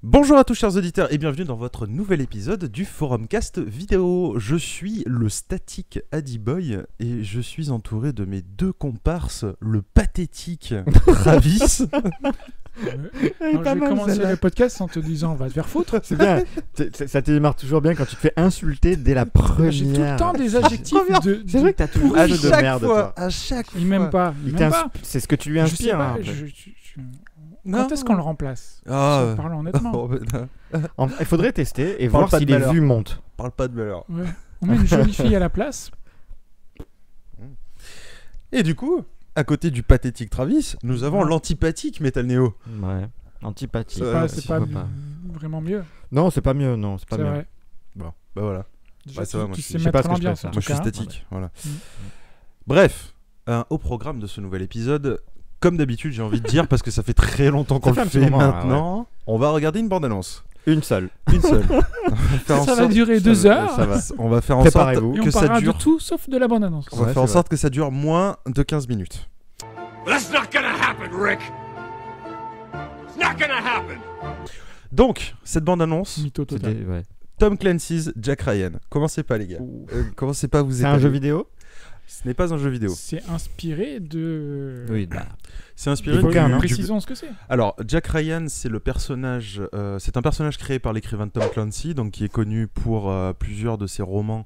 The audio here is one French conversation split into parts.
Bonjour à tous chers auditeurs et bienvenue dans votre nouvel épisode du Forumcast vidéo. Je suis le statique Adiboy et je suis entouré de mes deux comparses, le pathétique Travis. Alors, je vais commencer le podcast en te disant va te faire foutre. C'est bien, ça te démarre toujours bien quand tu te fais insulter dès la première. J'ai tout le temps des adjectifs de... C'est vrai que t'as toujours À un jeu de chaque merde, fois, toi. à chaque fois. Il m'aime pas. Il m'aime pas. C'est ce que tu lui Je sais inspires. pas, hein, Non. Quand est-ce qu'on le remplace Ah, Parlons honnêtement. oh, Il faudrait tester et Parle voir pas si de les malheur. vues montent. parle pas de valeur. Ouais. On met une jolie fille à la place. Et du coup, à côté du pathétique Travis, nous avons l'antipathique Metal Neo. Ouais. Antipathique. C'est pas vraiment mieux. Non, c'est pas mieux. Non, c'est pas C'est mieux. vrai. Bon, bah voilà. Déjà, Ouais, ça va, moi, tu je sais sais pas mettre ce que je l'ambiance. préfère. en Moi je tout suis cas. statique, voilà. Mm. Bref, au programme de ce nouvel épisode, comme d'habitude j'ai envie de dire, parce que ça fait très longtemps qu'on Ça le fait un fait petit moment, maintenant, on va regarder une bande-annonce. Une seule. Une seule. On va faire en Ça va sorte- durer 2 heures. Ça va. On va faire en sorte Préparez-vous. Et on que ça parlera dure... de tout sauf de la bande-annonce. On va Ouais, faire en c'est sorte que ça dure moins de 15 minutes. That's not gonna happen, Rick! It's not gonna happen! Donc, cette bande-annonce, Mytho total. Ouais. Tom Clancy's Jack Ryan. Commencez pas les gars. Commencez pas à vous C'est un étaler. jeu vidéo. Ce n'est pas un jeu vidéo. C'est inspiré de... Oui. C'est inspiré Des bouquins, du- hein. du- Précisons ce que c'est. Alors, Jack Ryan, c'est le personnage, c'est un personnage créé par l'écrivain Tom Clancy, donc qui est connu pour plusieurs de ses romans.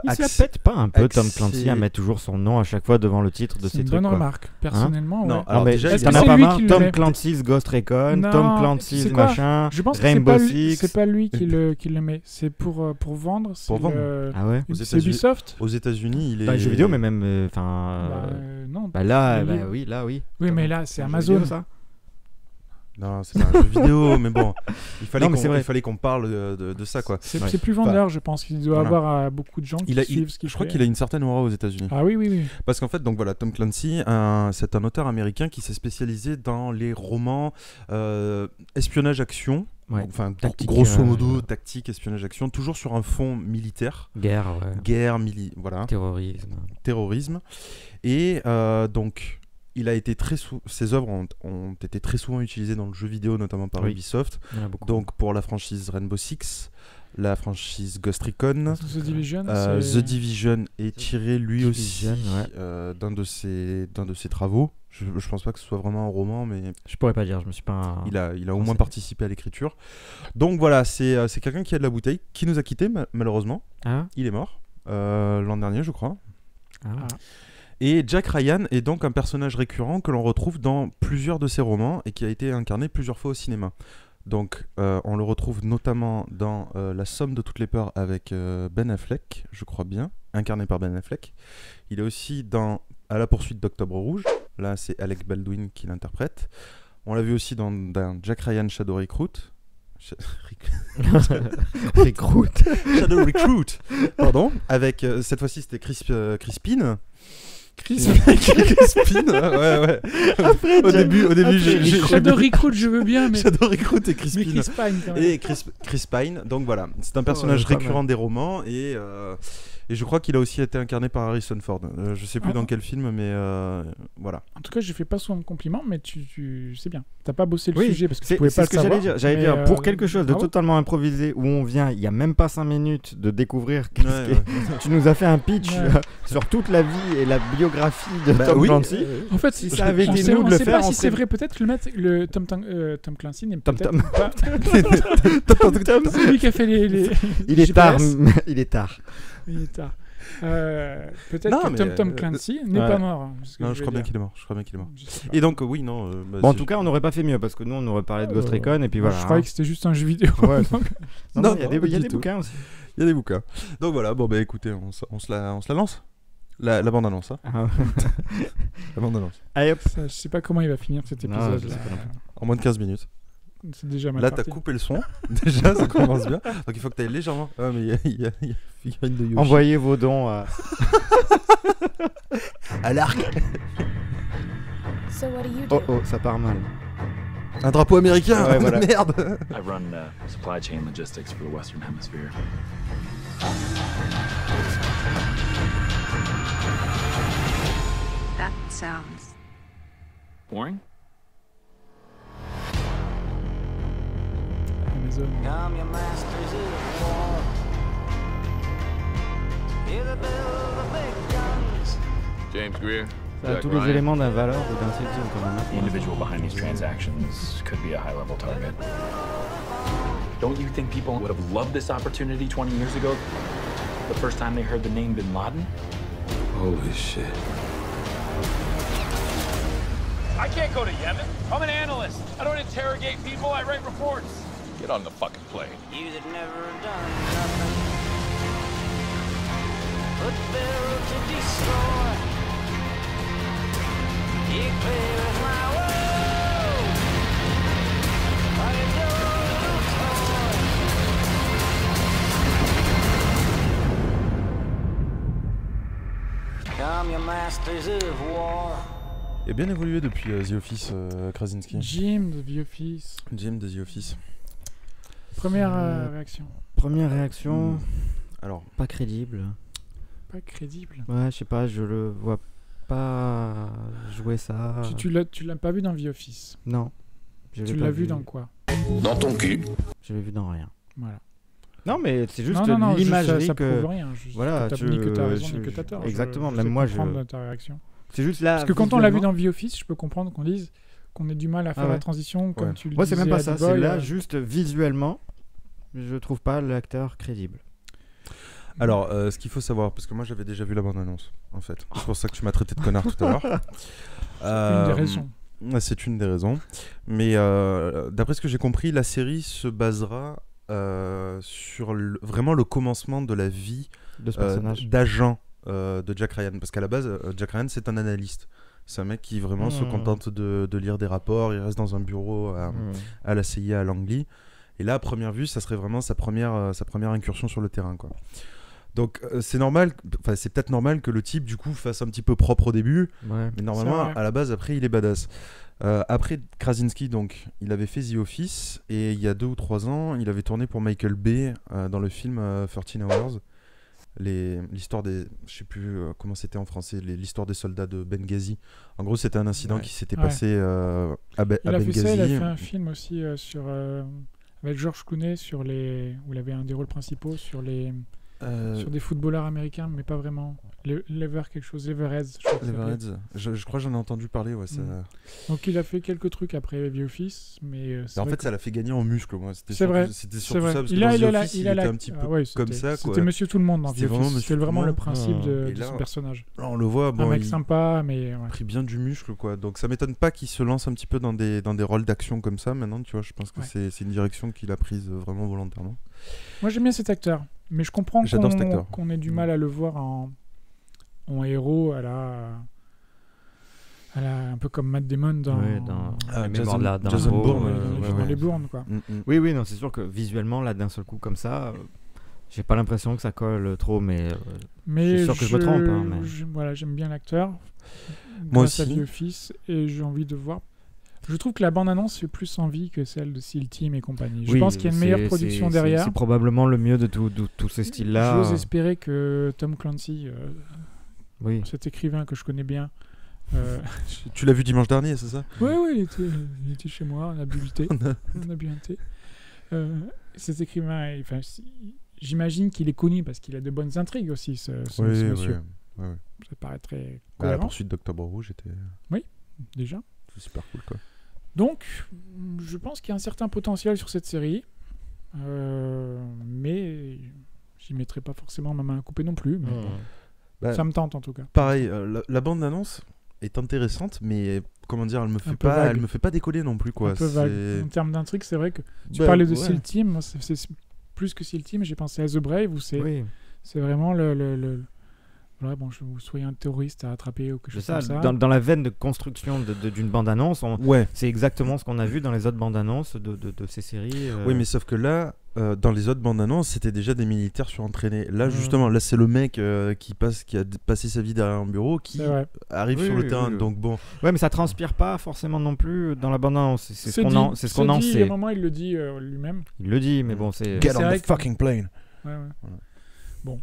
Il se la axés- pète pas un peu Tom axé- Clancy à mettre toujours son nom à chaque fois devant le titre de C'est ses une trucs. bonne quoi. remarque. Personnellement, Non, ouais. alors Non, mais déjà, Est-ce il y que en a c'est pas lui marre qui le Tom met Clancy's Ghost Recon, Non, Tom tu Clancy's sais quoi machin, Je pense que Rainbow c'est Six. pas lui qui le met. C'est pour vendre. Pour vendre. Ah ouais. Aux C'est États-Unis. Ubisoft. Aux États-Unis, il est. Dans les jeux vidéo, mais même, enfin, Non. bah là, le bah livre. oui, là, oui. Oui, mais là, c'est Un jeu Amazon. vidéo, ça. Non, c'est pas un jeu vidéo, mais bon, Non, mais c'est vrai. il fallait qu'on parle de ça, quoi. C'est Ouais. c'est plus vendeur, je pense. Il doit Voilà. avoir beaucoup de gens qui suivent ce qu'il Je crois fait. qu'il a une certaine aura aux États-Unis. Ah oui, oui, oui. Parce qu'en fait, donc voilà, Tom Clancy, c'est un auteur américain qui s'est spécialisé dans les romans espionnage-action. Ouais. Enfin, Tactique, grosso modo, tactique, espionnage-action, toujours sur un fond militaire. Guerre, ouais. Guerre, voilà, Terrorisme. terrorisme. Et donc, il a été ses œuvres ont été très souvent utilisées dans le jeu vidéo, notamment par Oui. Ubisoft. Il y en a beaucoup. Donc, pour la franchise Rainbow Six, la franchise Ghost Recon, The Division. The c'est- Division est tiré lui Division, aussi ouais. d'un de ses travaux. Je pense pas que ce soit vraiment un roman, mais Je pourrais pas dire, je me suis pas. il a au Ah, moins c'est- participé à l'écriture. Donc voilà, c'est quelqu'un qui a de la bouteille, qui nous a quittés malheureusement. Ah. Il est mort l'an dernier, je crois. Ah. Et Jack Ryan est donc un personnage récurrent que l'on retrouve dans plusieurs de ses romans et qui a été incarné plusieurs fois au cinéma. Donc on le retrouve notamment dans La Somme de toutes les peurs avec Ben Affleck, je crois bien, incarné par Ben Affleck. Il est aussi dans À la poursuite d'Octobre Rouge. Là, c'est Alec Baldwin qui l'interprète. On l'a vu aussi dans Jack Ryan Shadow Recruit. Recruit. Shadow Recruit. Pardon. Avec cette fois-ci c'était Crispin. Chris. Crispin. Ouais. Au début, j'ai Shadow Recruit, je veux bien, mais. Shadow Recruit et Mais Crispin. Chris Pine, quand même. Et Chris Pine. Donc voilà, c'est un personnage pas récurrent des romans et je crois qu'il a aussi été incarné par Harrison Ford. Je sais plus Ah. dans quel film, mais voilà. En tout cas, je fais pas souvent de compliments, mais tu sais bien. T'as pas bossé le Oui, sujet parce que tu c'est pouvais pas ce que le savoir. j'allais dire. J'allais mais, dire, pour quelque chose de bravo. totalement improvisé où on vient, il y a même pas 5 minutes de découvrir qu'est-ce Ouais, qui est- Tu nous as fait un pitch Ouais. sur toute la vie et la biographie de Bah Tom oui. Clancy. En fait, Si ça avait été sait- nous de le sait faire, pas on si c'est serait- vrai. Peut-être que le Tom Clancy n'est Tom peut-être Tom. pas. Tom. C'est lui qui a fait les. Il est GPS. tard. Il est tard. Il est tard. Peut-être Non, que mais, Tom Clancy n'est ouais. pas mort. hein, c'est ce que Non, je je veux crois bien dire. qu'il est mort. Je crois bien qu'il est mort. Je sais pas. Et donc oui, non. Bon, en tout cas, on n'aurait pas fait mieux parce que nous, on aurait parlé de Ghost Recon et puis voilà. Je croyais que c'était juste un jeu vidéo. Ouais. Donc, Non, il y a des, pas il y a du des tout. bouquins aussi. Il y a des bouquins. Donc voilà, bon bah écoutez, on se la lance. La bande-annonce, hein. Ah. La bande-annonce. Allez hop. ça, je sais pas comment il va finir cet Non, épisode. je sais pas non plus. En moins de 15 minutes. C'est déjà mal Là, t'as parti. coupé le son. Déjà, ça commence bien. Donc il faut que t'ailles légèrement. Ah, mais il y a figurine de Yoshi. Envoyez vos dons à l'arc. So what do you do? Oh oh, ça part mal. Un drapeau américain. Ouais, voilà. Merde. I run supply chain logistics for the Western Hemisphere. That sounds Boring? Amazon. James Greer. Ça a Jack tous les Ryan. éléments d'un Valor ou d'un City quand même. The individual behind these transactions could be a high-level target. Don't you think people would have loved this opportunity 20 years ago? The first time they heard the name Bin Laden? Holy shit. I can't go to Yemen. I'm an analyst. I don't interrogate people, I write reports. Get on the fucking plane. You that never done nothing but build to destroy. You play with my world like a little toy. Come, you masters of war. Et bien évolué depuis The Office, Krasinski. Jim de The Office. Jim de The Office. Première réaction. Première réaction, Alors, pas crédible. Pas crédible. Ouais, je sais pas, je le vois pas jouer ça. Tu l'as pas vu dans The Office. Non. Je l'ai Tu pas l'as vu dans quoi? Dans ton cul. Je l'ai vu dans rien. Voilà. Non, mais c'est juste non, l'imagerie ça que... prouve rien. Voilà, Ni que t'as raison, ni que t'as tort. Exactement, je même sais moi, comprendre ta réaction. C'est juste là... Parce que quand on l'a vu dans The Office, je peux comprendre qu'on dise qu'on ait du mal à faire Ah ouais. la transition, comme Ouais. tu le Moi, disais. c'est même pas à ça. D-Boy, C'est là, juste visuellement, je trouve pas l'acteur crédible. Alors, ce qu'il faut savoir, parce que moi j'avais déjà vu la bande-annonce, en fait. C'est pour ça que tu m'as traité de connard tout à l'heure. une des raisons. Ouais, c'est une des raisons. Mais d'après ce que j'ai compris, la série se basera sur vraiment le commencement de la vie De ce personnage. d'agent de Jack Ryan. Parce qu'à la base, Jack Ryan, c'est un analyste. C'est un mec qui vraiment se contente de lire des rapports. Il reste dans un bureau à la CIA à Langley. Et là, à première vue, ça serait vraiment sa première incursion sur le terrain, quoi. Donc c'est normal, enfin c'est peut-être normal que le type du coup fasse un petit peu propre au début, Ouais. mais normalement vrai. à la base après il est badass. Après Krasinski, donc il avait fait The Office et il y a 2 ou 3 ans il avait tourné pour Michael Bay dans le film 13 Hours, l'histoire des, je sais plus comment c'était en français, l'histoire des soldats de Benghazi. En gros c'était un incident qui s'était passé à Il a Benghazi. fait ça, il a fait un film aussi avec George Clooney où il avait un des rôles principaux sur des footballeurs américains, mais pas vraiment. Leverheads, je crois que ça s'appelait. Je crois que j'en ai entendu parler. Ouais, ça... Donc il a fait quelques trucs après The Office, mais en fait ça l'a fait gagner en muscle. Moi. C'est vrai. C'était surtout ça, parce que il dans a The Office, il était un petit peu comme ça. C'était Monsieur Tout le Monde dans The Office. C'était vraiment le principe Et de là, ce personnage. Là, on le voit, Un mec sympa, mais... Il a pris bien du muscle, quoi. Donc ça m'étonne pas qu'il se lance un petit peu dans des rôles d'action comme ça maintenant, tu vois. Je pense que c'est une direction qu'il a prise vraiment volontairement. Moi j'aime bien cet acteur, mais je comprends qu'on ait du mal à le voir en héros un peu comme Matt Damon dans Jason Bourne, dans les Bournes, quoi. Oui, non, c'est sûr que visuellement là d'un seul coup comme ça, j'ai pas l'impression que ça colle trop, mais je suis sûr que je me trompe. Hein, voilà, j'aime bien l'acteur. Moi aussi. aussi. Grâce à The Office, et j'ai envie de voir. Je trouve que la bande-annonce fait plus envie que celle de SEAL Team et compagnie. Je pense qu'il y a une meilleure production derrière. C'est probablement le mieux de tous ces styles-là. J'ose espérer que Tom Clancy, cet écrivain que je connais bien... Tu l'as vu dimanche dernier, c'est ça? Oui, il était chez moi, on a bu le thé. On a bu un thé. Cet écrivain, j'imagine qu'il est connu parce qu'il a de bonnes intrigues aussi, ce monsieur. Ouais. Ça paraît très La cohérent. poursuite d'Octobre Rouge était... Oui, déjà. C'est super cool, quoi. Donc, je pense qu'il y a un certain potentiel sur cette série, mais j'y mettrai pas forcément ma main à couper non plus. Mais ça me tente en tout cas. Pareil, la bande-annonce est intéressante, mais comment dire, elle me fait pas décoller non plus, quoi. Un peu vague. En termes d'intrigue, c'est vrai que tu parlais de SEAL Team, moi, c'est plus que SEAL Team, j'ai pensé à The Brave où c'est vraiment voilà, bon, vous soyez un terroriste à attraper ou quelque chose comme ça. Dans la veine de construction d'une bande-annonce, c'est exactement ce qu'on a vu dans les autres bandes-annonces de ces séries. Oui, mais sauf que là, dans les autres bandes-annonces, c'était déjà des militaires surentraînés. Là, justement, là, c'est le mec qui a passé sa vie derrière un bureau qui arrive sur le terrain. Donc bon. Ouais, mais ça transpire pas forcément non plus dans la bande-annonce. C'est ce qu'on en sait. À un moment, il le dit lui-même. Il le dit, mais bon, c'est... Get on the fucking plane. Ouais. Bon.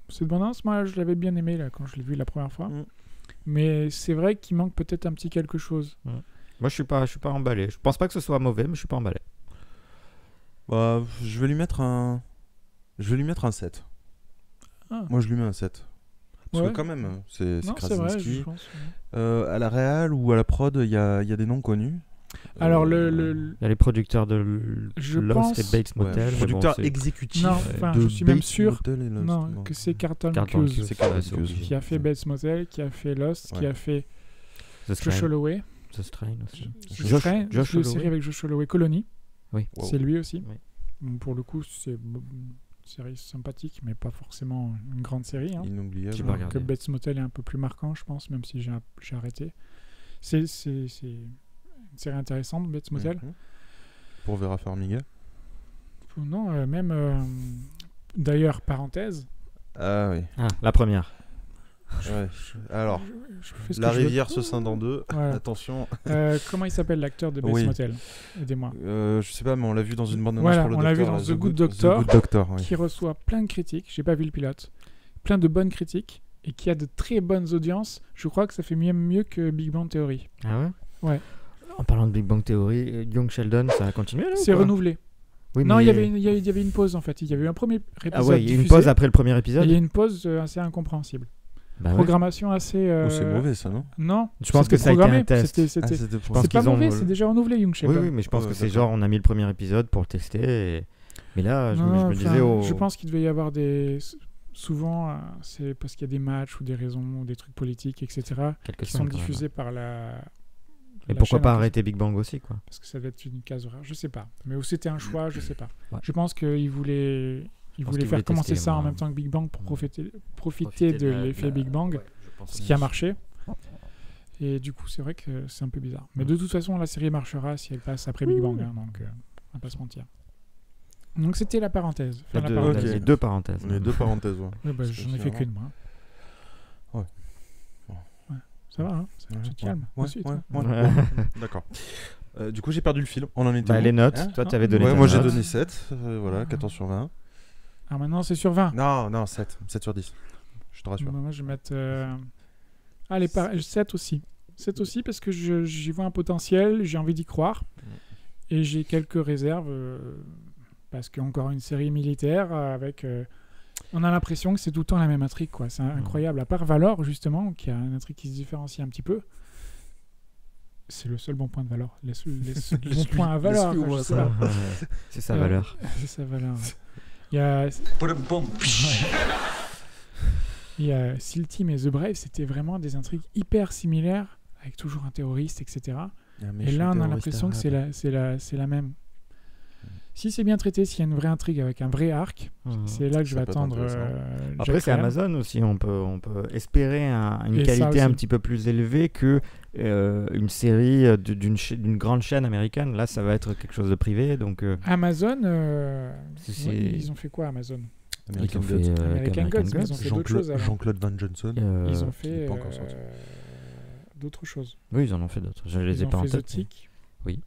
Cette bande-annonce, moi, je l'avais bien aimée là, quand je l'ai vue la première fois. Mais c'est vrai qu'il manque peut-être un petit quelque chose. Moi, je suis pas emballé. Je pense pas que ce soit mauvais, mais je suis pas emballé. Bah, je vais lui mettre un 7. Moi, je lui mets un 7. Parce que quand même, c'est Krasinski. À la réal ou à la prod, il y a des noms connus. Alors, il y a les producteurs de Lost et Bates Motel. Producteur exécutif. Non, je suis même sûr que c'est Carlton Cuse qui a fait Bates Motel, qui a fait Lost, qui a fait Josh Holloway. The Strain aussi. Josh Holloway. Série avec Josh Holloway, Colony. Oui. C'est lui aussi. Oui. Pour le coup, c'est une série sympathique, mais pas forcément une grande série. Inoubliable. Alors que Bates Motel est un peu plus marquant, je pense, même si j'ai arrêté. C'est une série intéressante, Bates Motel. Pour Vera Farmiga. Non, même... D'ailleurs, parenthèse... Ah oui. La première. Ouais. Alors, La rivière se scinde en deux. Voilà. Attention. Comment il s'appelle l'acteur de Bates Motel? Aidez-moi. Je sais pas, mais on l'a vu dans une bande-annonce pour le Docteur. On l'a vu dans The Good Doctor, oui. Qui reçoit plein de critiques. J'ai pas vu le pilote. Plein de bonnes critiques et qui a de très bonnes audiences. Je crois que ça fait mieux que Big Bang Theory. Ah ouais? Ouais. En parlant de Big Bang Theory, Young Sheldon, ça a continué là? C'est renouvelé. Oui, non, il y avait une pause en fait. Il y avait eu un premier épisode. Ah ouais, il y a eu une pause après le premier épisode. Il y a une pause assez incompréhensible. Programmation assez. C'est mauvais ça, non? Non. Je pense que ça a été un test. C'est pas mauvais, c'est déjà renouvelé, Young Sheldon. Oui, mais je pense que c'est genre on a mis le premier épisode pour le tester. Mais là, je me disais. Je pense qu'il devait y avoir des. Souvent, c'est parce qu'il y a des matchs ou des raisons ou des trucs politiques, etc. qui sont diffusés par la. Mais pourquoi pas arrêter Big Bang aussi, quoi? Parce que ça doit être une case horaire, je sais pas. Mais où c'était un choix, je sais pas. Ouais. Je pense qu'il voulait faire commencer ça en même temps que Big Bang pour profiter de l'effet Big Bang, ce qui a marché. Et du coup, c'est vrai que c'est un peu bizarre. Mais de toute façon, la série marchera si elle passe après Big Bang, donc on va pas se mentir. Donc c'était la parenthèse. Les deux parenthèses. Les deux parenthèses, ouais. J'en ai fait qu'une, moi. Ouais. Ça va, hein? C'est calme. Ouais. D'accord. Du coup, j'ai perdu le fil. On en était les notes. Toi, tu avais donné. Moi, j'ai donné 7. Voilà, 14 sur 20. Ah, maintenant, c'est sur 20. Non, 7. 7 sur 10. Je te rassure. Moi, je vais mettre. Allez, 7 aussi. 7 aussi parce que j'y vois un potentiel, j'ai envie d'y croire. Et j'ai quelques réserves. Parce qu'encore une série militaire avec. On a l'impression que c'est tout le temps la même intrigue, quoi. C'est incroyable. À part Valor, justement, qui a une intrigue qui se différencie un petit peu. C'est le seul bon point de Valor. Les bons points à Valor. C'est sa valeur. C'est sa valeur. Il y a Seal Team et The Brave, c'était vraiment des intrigues hyper similaires, avec toujours un terroriste, etc. Et là, on a l'impression que c'est la même. Si c'est bien traité, s'il y a une vraie intrigue avec un vrai arc, c'est là que je vais attendre. Après, c'est Amazon aussi. On peut espérer une qualité un petit peu plus élevée que une série d'une grande chaîne américaine. Là, ça va être quelque chose de privé. Donc, Amazon, ils ont fait quoi, Amazon? American Gods. Ils ont fait d'autres choses avant. Jean-Claude Van Johnson. Ils ont fait d'autres choses. Oui, ils en ont fait d'autres. Je les ai pas en tête. Oui.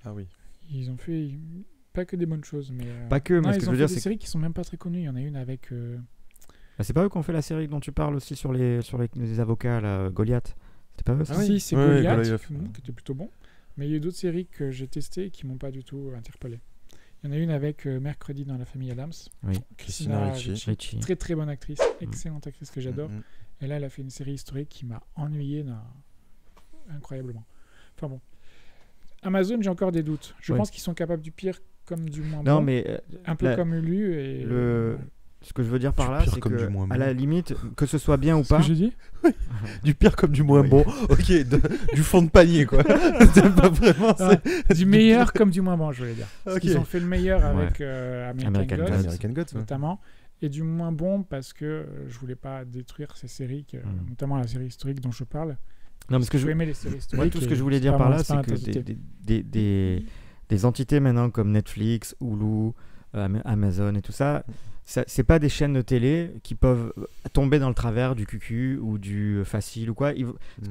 Ah oui. Ils ont fait pas que des bonnes choses, mais pas que. Mais ce que je veux dire, c'est des séries qui sont même pas très connues. Il y en a une avec. C'est pas eux qui ont fait la série dont tu parles aussi sur les avocats, là, Goliath. C'était pas eux ça? Si, c'est Goliath, qui était plutôt bon. Mais il y a eu d'autres séries que j'ai testées et qui m'ont pas du tout interpellé. Il y en a une avec Mercredi dans la famille Addams. Oui. Christina Ricci. Très très bonne actrice, excellente actrice que j'adore. Et là, elle a fait une série historique qui m'a ennuyé incroyablement. Enfin bon. Amazon, j'ai encore des doutes. Je pense qu'ils sont capables du pire comme du moins bon. Mais un peu comme Hulu et ce que je veux dire par là, c'est que à la limite, que ce soit bien ou pas. Ce que j'ai dit du pire comme du moins bon. Ok, du fond de panier quoi. C'est pas vraiment. Du meilleur comme du moins bon, je voulais dire. Okay. Ils ont fait le meilleur avec American Gods notamment, et du moins bon parce que je voulais pas détruire ces séries, notamment la série historique dont je parle. Non, parce que je aimais les séries historiques. Tout ce que je voulais dire par là, c'est que des entités maintenant comme Netflix, Hulu, Amazon et tout ça, c'est pas des chaînes de télé qui peuvent tomber dans le travers du QQ ou du facile ou quoi.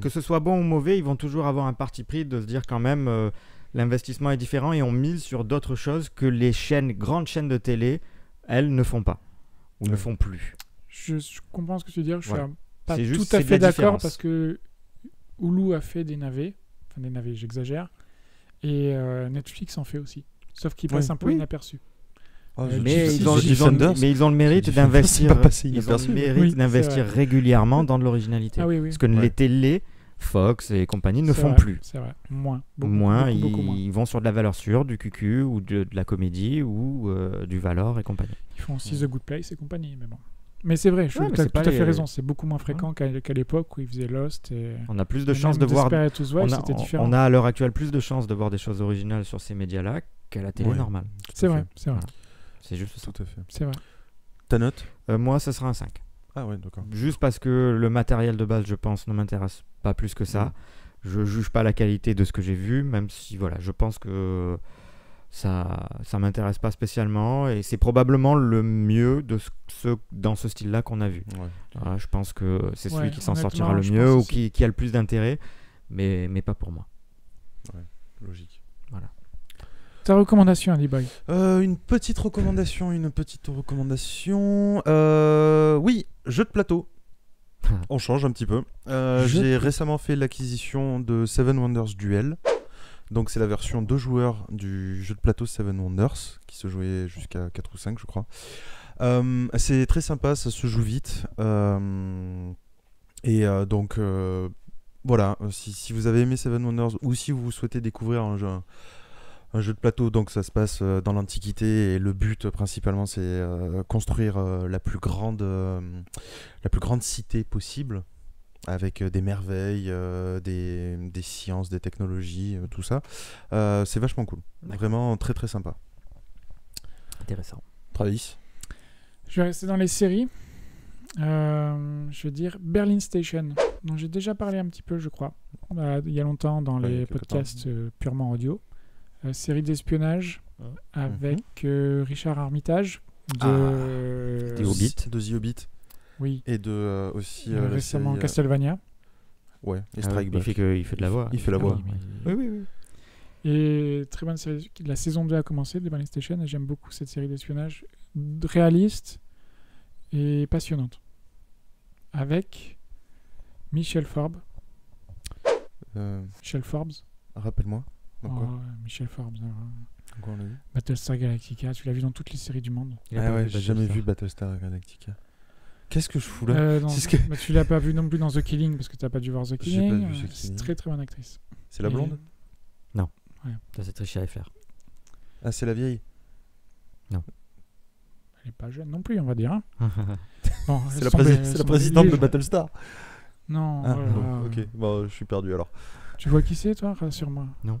Que ce soit bon ou mauvais, ils vont toujours avoir un parti pris de se dire quand même l'investissement est différent et on mise sur d'autres choses que les grandes chaînes de télé, elles ne font pas ou ne font plus. Je comprends ce que tu veux dire. Je suis pas tout à fait d'accord parce que Hulu a fait des navets. enfin des navets, j'exagère. Et Netflix en fait aussi. Sauf qu'ils passent un peu inaperçus. Mais ils ont le mérite d'investir régulièrement dans de l'originalité. Parce que les télés, Fox et compagnie ne font plus. C'est vrai. Moins. Beaucoup moins. Ils vont sur de la valeur sûre, du QQ ou de la comédie ou du Valor et compagnie. Ils font aussi The Good Place et compagnie, mais bon. Mais c'est vrai, tu as tout à fait raison. C'est beaucoup moins fréquent qu'à l'époque où ils faisaient Lost. On a plus de chances de voir. On a à l'heure actuelle plus de chances de voir des choses originales sur ces médias-là qu'à la télé normale. C'est vrai. C'est juste ça. Tout à fait. C'est vrai. Ta note ? Moi, ce sera un 5. Ah ouais, d'accord. Juste parce que le matériel de base, je pense, ne m'intéresse pas plus que ça. Je juge pas la qualité de ce que j'ai vu, même si je pense que ça m'intéresse pas spécialement et c'est probablement le mieux de dans ce style-là qu'on a vu. Je pense que c'est celui qui s'en sortira le mieux ou qui a le plus d'intérêt, mais pas pour moi. Ouais, logique. Voilà. Ta recommandation, Andy Boy ? Une petite recommandation. Oui, jeu de plateau. On change un petit peu. J'ai récemment fait l'acquisition de Seven Wonders Duel. Donc c'est la version 2 joueurs du jeu de plateau Seven Wonders qui se jouait jusqu'à 4 ou 5 je crois. C'est très sympa, ça se joue vite. Donc voilà, si vous avez aimé Seven Wonders ou si vous souhaitez découvrir un jeu de plateau, donc ça se passe dans l'Antiquité et le but principalement c'est construire la plus grande cité possible avec des merveilles, des sciences, des technologies, tout ça. C'est vachement cool. Vraiment très très sympa. Intéressant. Travis ? Je vais rester dans les séries. Je vais dire Berlin Station, dont j'ai déjà parlé un petit peu, je crois, il y a longtemps dans les podcasts purement audio. Série d'espionnage avec Richard Armitage de The Hobbit. Oui. Et de aussi récemment Castlevania. Ouais, et Strike Back. Il fait de la voix. Il fait la voix. Oui. Et très bonne série. La saison 2 a commencé de Berlin Station et j'aime beaucoup cette série d'espionnage réaliste et passionnante. Avec Michel Forbes. Michel Forbes. Rappelle-moi. Michel Forbes. Quoi on a vu ? Battlestar Galactica, tu l'as vu dans toutes les séries du monde. J'ai jamais vu Battlestar Galactica. Qu'est-ce que je fous là ? Tu l'as pas vu non plus dans The Killing parce que tu n'as pas dû voir The Killing. J'ai pas vu The Killing. C'est très très bonne actrice. C'est la blonde ? Non. Ouais. Ça c'est triché à FR. Ah, c'est la vieille ? Non. Elle est pas jeune non plus, on va dire. Hein. Bon, c'est la présidente de Battlestar. Non. Ok, bon, je suis perdu alors. Tu vois qui c'est, toi ? Rassure-moi. Non.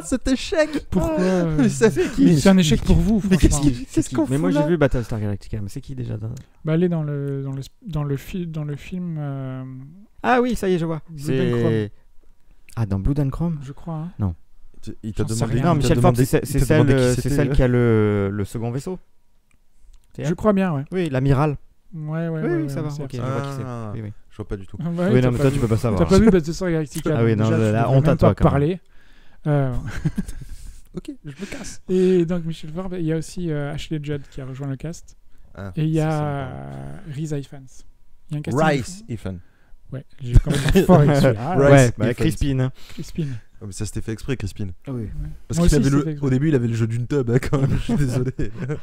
Cet échec. Pourquoi c'est un échec pour vous. Mais qu'est-ce qu'on fout Mais moi là ? j'ai vu Battlestar Galactica, mais c'est qui déjà elle est dans le film. Ah oui, ça y est, je vois. Blood and Chrome. Ah, dans Blood and Chrome ? Je crois. Hein. Non. Il t'a demandé. Non, Michel Forbes, c'est celle qui a le second vaisseau. Je crois bien, ouais. Oui, l'amiral. Oui, ça va. Ok, je vois qui c'est. Oui. Je vois pas du tout. Oui, non, mais toi, tu peux pas savoir. T'as pas vu Battlestar Galactica ? Ah oui, non, la honte à toi, quand même. Ok, je me casse. Et donc, Michel Forbes, il y a aussi Ashley Judd qui a rejoint le cast. Et il y a Rhys Ifans. Rhys Ifans. Ouais, j'ai quand même fort avec celui-là. Crispin. Oh, mais ça s'était fait exprès, Crispin. Ah oui. Parce qu'au début, il avait le jeu d'une tub, quand même. Je suis désolé.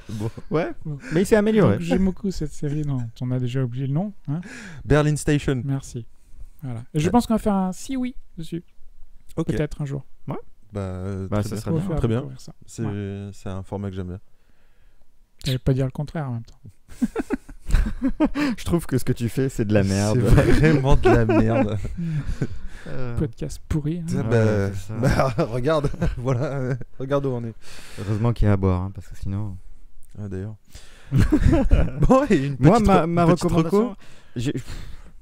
Bon. Ouais, mais il s'est amélioré. J'aime beaucoup cette série. Non, on a déjà oublié le nom. Hein. Berlin Station. Merci. Voilà. Et je pense qu'on va faire un si oui dessus. Ok. Peut-être un jour. Ouais. Ça serait bien. Très bien. C'est un format que j'aime bien. Je vais pas dire le contraire en même temps. Je trouve que ce que tu fais, c'est de la merde. C'est vraiment de la merde. Podcast pourri. Regarde, voilà, regarde où on est. Heureusement qu'il y a à boire, hein, parce que sinon. Ah, d'ailleurs. Bon, et une petite ma recommandation.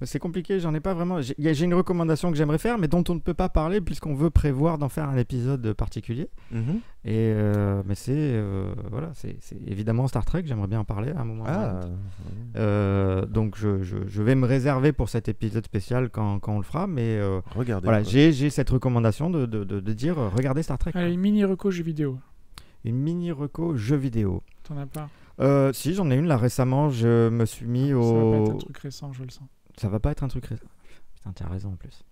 C'est compliqué, j'en ai pas vraiment. J'ai une recommandation que j'aimerais faire, mais dont on ne peut pas parler puisqu'on veut prévoir d'en faire un épisode particulier. Et mais c'est évidemment Star Trek. J'aimerais bien en parler à un moment. Donc je vais me réserver pour cet épisode spécial quand on le fera. Mais regardez. Voilà, j'ai cette recommandation de dire regardez Star Trek. Allez, une mini reco jeux vidéo. Une mini reco jeux vidéo. T'en as pas? Si, j'en ai une là récemment. Je me suis mis au. Ça va pas être un truc récent, je le sens. Ça va pas être un truc récent. Putain, t'as raison en plus.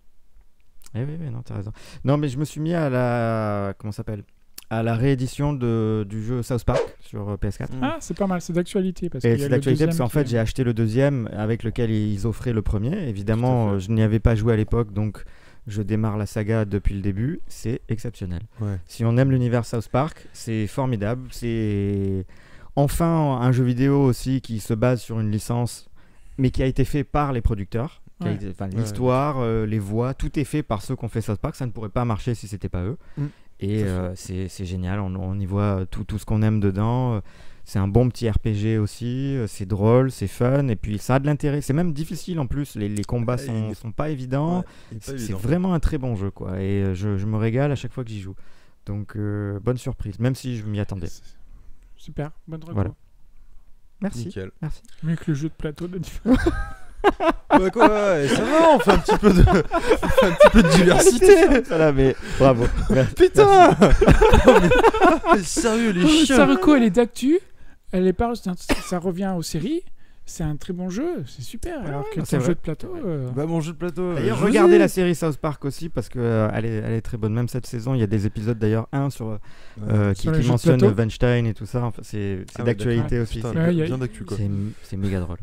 Oui, non, t'as raison. Non, mais je me suis mis à la... Comment ça s'appelle ? À la réédition du jeu South Park sur PS4. Ah, c'est pas mal, c'est d'actualité. C'est d'actualité parce qu'en fait, j'ai acheté le deuxième avec lequel ils offraient le premier. Évidemment, je n'y avais pas joué à l'époque, donc je démarre la saga depuis le début. C'est exceptionnel. Ouais. Si on aime l'univers South Park, c'est formidable. C'est enfin un jeu vidéo aussi qui se base sur une licence, mais qui a été fait par les producteurs. L'histoire, les voix, tout est fait par ceux qui ont fait South Park. Ça ne pourrait pas marcher si c'était pas eux. Et c'est génial. On y voit tout ce qu'on aime dedans. C'est un bon petit RPG aussi. C'est drôle, c'est fun. Et puis ça a de l'intérêt. C'est même difficile en plus. Les combats sont pas évidents. C'est vraiment un très bon jeu, quoi. Et je me régale à chaque fois que j'y joue. Donc bonne surprise, même si je m'y attendais. Super, bonne reco. Voilà. Merci. Nickel. Merci. Mieux que le jeu de plateau de Bah quoi, ça va, on fait un petit peu de diversité. Voilà, mais bravo. Putain. Mais sérieux, les chiens. Sareko, elle est d'actu. Elle parle, ça revient aux séries. C'est un très bon jeu, c'est super. Alors que ton jeu de plateau. Bah mon jeu de plateau. D'ailleurs, regardez la série South Park aussi parce que elle est très bonne. Même cette saison, il y a des épisodes d'ailleurs sur qui mentionne Weinstein et tout ça. Enfin, c'est d'actualité aussi. Putain, bien d'actu quoi. C'est méga drôle.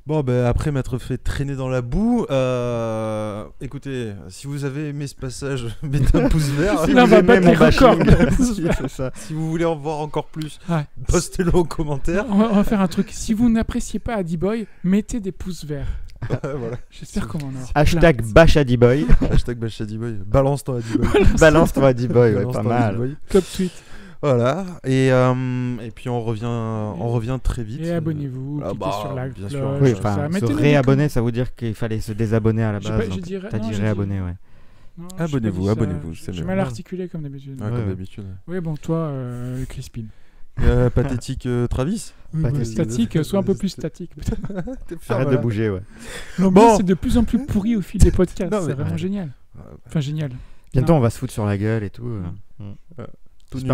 Bon, après m'être fait traîner dans la boue, écoutez, si vous avez aimé ce passage, mettez un pouce vert. Si on va battre les records. Si vous voulez en voir encore plus, postez-le en commentaire. On va faire un truc. Si vous n'appréciez pas Adiboy, mettez des pouces verts. Voilà. J'espère qu'on en aura. Hashtag bash Adiboy. Hashtag bash Adiboy. Balance ton Adiboy. Balance ton Adiboy, ouais, pas mal. Top tweet. Voilà, et puis on revient très vite. Et abonnez-vous, cliquez sur la bien cloche, sûr. Oui, se réabonner, ça veut dire qu'il fallait se désabonner à la base. T'as dit réabonner, ouais. Non, abonnez-vous, c'est J'ai mal articulé comme d'habitude. Comme d'habitude. Oui, bon, toi, Crispin. Pathétique Travis. Statique, sois un peu plus statique. Arrête de bouger, ouais. L'ambiance est de plus en plus pourrie au fil des podcasts, c'est vraiment génial. Enfin, génial. Bientôt, on va se foutre sur la gueule et tout.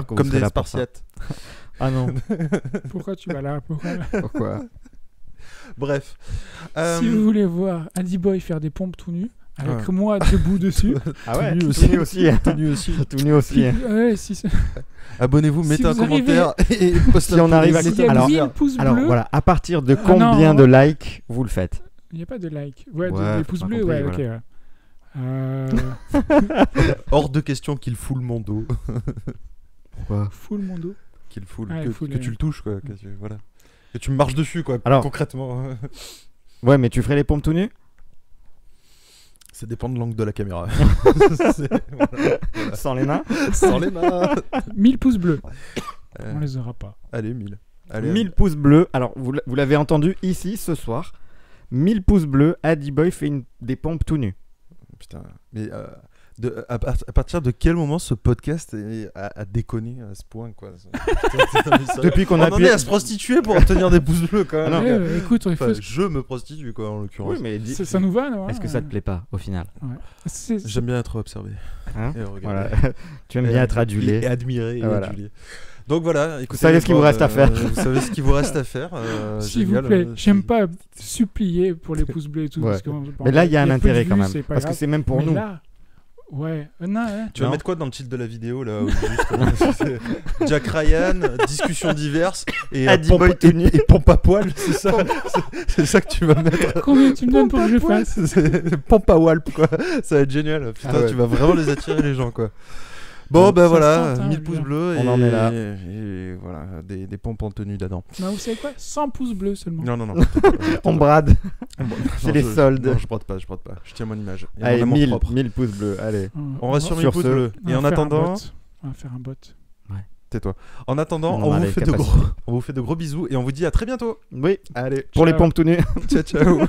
Comme des Spartiates. Ah non. Pourquoi tu vas là? Pourquoi? Bref. Si vous voulez voir Adiboy faire des pompes tout nu, avec moi debout dessus. Ah ouais, tout nu aussi. Tout nu aussi. Ouais, si abonnez-vous, mettez un commentaire et postez. Si on arrive à cliquer. Alors voilà, à partir de combien de likes vous le faites? Il n'y a pas de like. Ouais, des pouces bleus, ouais, ok. Hors de question qu'il fout le mondo. Pourquoi? Fout le mondo. Qu'il fout que tu le touches, quoi. Voilà. Que tu me marches dessus, quoi. Alors, concrètement. Ouais, mais tu ferais les pompes tout nus? Ça dépend de l'angle de la caméra. Voilà. Sans les mains. Sans les mains. 1000 pouces bleus. On les aura pas. Allez, 1000. 1000 pouces bleus. Alors, vous l'avez entendu ici ce soir. 1000 pouces bleus, Adiboy fait des pompes tout nus. Putain, mais à partir de quel moment ce podcast a déconné à ce point, quoi? Depuis qu'on on en est à se prostituer pour obtenir des pouces bleus, quand même. Écoute, je me prostitue, quoi, en l'occurrence. Oui, mais ça nous va, non? Est-ce que ça te plaît pas, au final? J'aime bien être observé. Hein? Voilà. Tu aimes bien être adulé. Et admiré et adulé. Donc voilà, écoutez, vous savez ce qu'il vous reste à faire. Vous savez ce qu'il vous reste à faire. S'il vous plaît, j'aime pas supplier pour les pouces bleus et tout. Parce que, mais là, il y a un intérêt quand même. Parce que c'est même pour nous. Là, ouais. Tu vas mettre quoi dans le titre de la vidéo là? Jack Ryan, discussions diverses et pompe à poil, c'est ça? C'est ça que tu vas mettre. Combien tu me donnes pour que je fasse? Pompe à walp, quoi. Ça va être génial. Putain, tu vas vraiment les attirer, les gens, quoi. Bon, ben voilà, 1000 pouces bleus. On en est là. Et voilà, des pompes en tenue d'Adam. Non, vous savez quoi? 100 pouces bleus seulement. Non. On brade. C'est les soldes. Non, je brade pas. Je tiens mon image. Allez, 1000 pouces bleus, allez. On va sur 1000 pouces bleus. Et en attendant... On va faire un bot. Ouais. Tais-toi. En attendant, on vous fait de gros bisous et on vous dit à très bientôt. Oui. Allez. Pour les pompes tout nues. Ciao.